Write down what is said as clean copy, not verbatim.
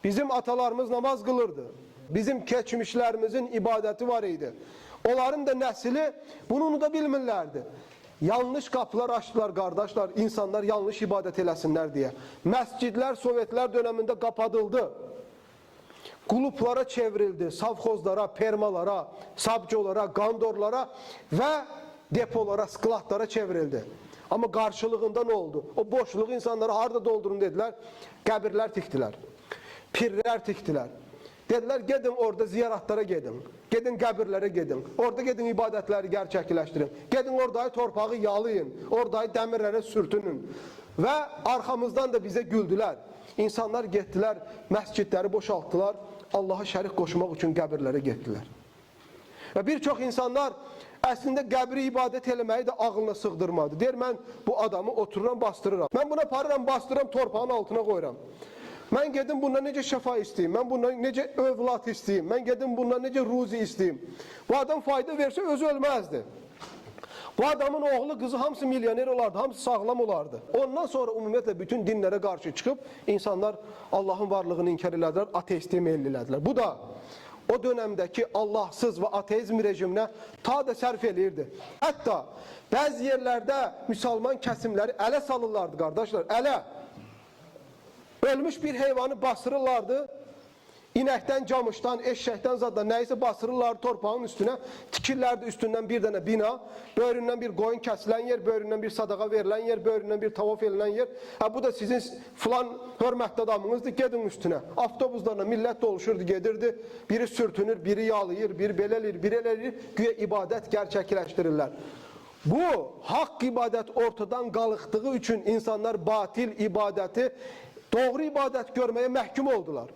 Bizim atalarımız namaz kılırdı. Bizim keçmişlerimizin ibadeti var idi. Onların da nesili bunu da bilmirlerdi. Yanlış kapılar açtılar kardeşler, insanlar yanlış ibadet eləsinler diye. Mescidler Sovyetler döneminde kapatıldı. Kulüplara çevrildi, savxozlara, permalara, sabcolara, gandorlara ve depolara, skladlara çevrildi. Ama karşılığında ne oldu? O boşluğu insanlara harda doldurun dediler. Qəbirlər tikdiler. Pirlər tikdiler. Dediler gedin orada ziyaratlara gedin. Gedin qəbirlərə gedin. Orada gedin ibadətləri gerçekleştirin. Gedin oradayı torpağı yalayın. Oradayı demirlere sürtünün. Ve arkamızdan da bize güldüler. İnsanlar getdilər, məscidləri boşalttılar. Allah'a şərik qoşmaq üçün qəbirlərə getdilər. Ve birçok insanlar əslində qəbri ibadət eləməyi də ağlına sığdırmadı. Deyir, mən bu adamı otururam, bastırıram. Mən buna parıram, bastırıram, torpağın altına qoyuram. Mən gedim bundan necə şəfa istəyim, mən bundan necə övlad istəyim, mən gedim bundan necə ruzi istəyim. Bu adam fayda versə özü ölməzdi. Bu adamın oğlu, kızı hamısı milyoner olardı, hamısı sağlam olardı. Ondan sonra ümumiyyətlə bütün dinlərə qarşı çıxıb insanlar Allah'ın varlığını inkar elədilər, ateistliyə meyillədilər. Bu da o dönemdeki Allahsız ve ateizm rejimine ta da sərf eləyirdi. Hətta bəzi yerlərdə müsəlman kəsimləri ələ salırlardı qardaşlar, ələ. Ölmüş bir heyvanı basırırlardı. İnəkdən, camışdan, eşşəkdən zaddan nəysə basırırlardı torpağın üstüne. Tikirlərdi üstündən bir dənə bina. Böyründən bir qoyun kəsilən yer, böyründən bir sadaqa verilən yer, böyründən bir tavaf edilən yer. Bu da sizin filan hörmətli adamınızdır, gedin üstüne. Avtobuslarla millət doluşurdu, gedirdi. Biri sürtünür, biri yalayır, biri beləlir, biri eləlir. Güya ibadət gerçəkləşdirirlər. Bu haqq ibadət ortadan qalıqdığı üçün insanlar batil ibadəti doğru ibadət görməyə məhkum oldular.